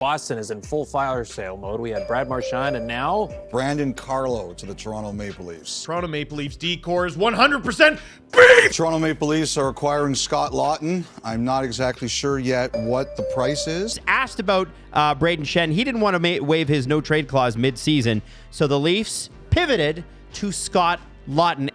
Boston is in full fire sale mode. We had Brad Marchand and now Brandon Carlo to the Toronto Maple Leafs. Toronto Maple Leafs decor is 100% beef! Toronto Maple Leafs are acquiring Scott Laughton. I'm not exactly sure yet what the price is. Asked about Brayden Schenn. He didn't want to waive his no-trade clause mid-season, so the Leafs pivoted to Scott Laughton.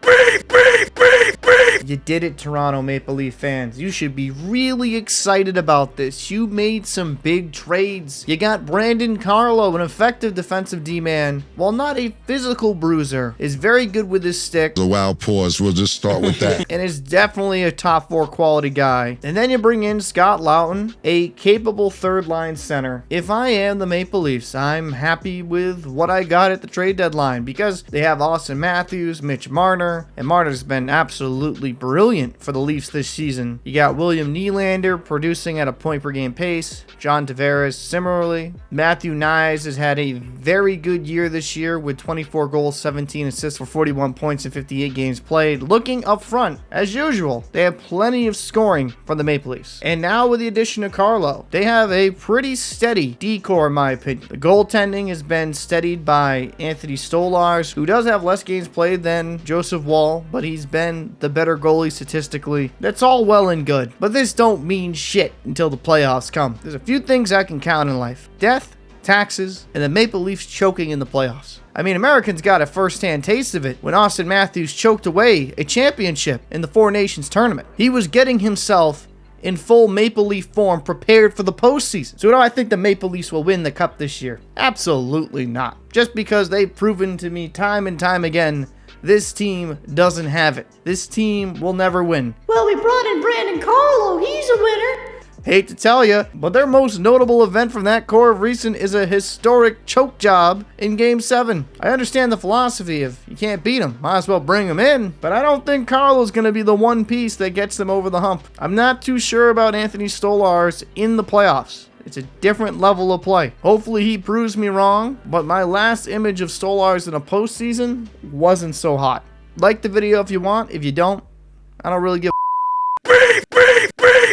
You did it, Toronto Maple Leaf fans. You should be really excited about this. You made some big trades. You got Brandon Carlo, an effective defensive D-man, while not a physical bruiser, is very good with his stick. The wild pause, we'll just start with that. And is definitely a top 4 quality guy. And then you bring in Scott Laughton, a capable third-line center. If I am the Maple Leafs, I'm happy with what I got at the trade deadline because they have Austin Matthews, Mitch Marner, and Marner's been absolutely brilliant for the Leafs this season. You got William Nylander producing at a point-per-game pace. John Tavares similarly. Matthew Knies has had a very good year this year with 24 goals, 17 assists for 41 points in 58 games played. Looking up front, as usual, they have plenty of scoring from the Maple Leafs. And now with the addition of Carlo, they have a pretty steady decor in my opinion. The goaltending has been steadied by Anthony Stolarz, who does have less games played than Joseph Woll, but he's been the better goalie statistically. That's all well and good, but this don't mean shit until the playoffs come. There's a few things I can count in life: death, taxes, and the Maple Leafs choking in the playoffs. I mean, Americans got a first-hand taste of it when Austin Matthews choked away a championship in the Four Nations tournament. He was getting himself in full Maple Leaf form, prepared for the postseason. So do I think the Maple Leafs will win the Cup this year? Absolutely not. Just because they've proven to me time and time again, this team doesn't have it. This team will never win. Well, we brought in Brandon Carlo. He's a winner. Hate to tell you, but their most notable event from that core of recent is a historic choke job in Game 7. I understand the philosophy of you can't beat them, might as well bring them in, but I don't think Carlo's going to be the one piece that gets them over the hump. I'm not too sure about Anthony Stolarz in the playoffs. It's a different level of play. Hopefully he proves me wrong, but my last image of Stolarz in a postseason wasn't so hot. Like the video if you want. If you don't, I don't really give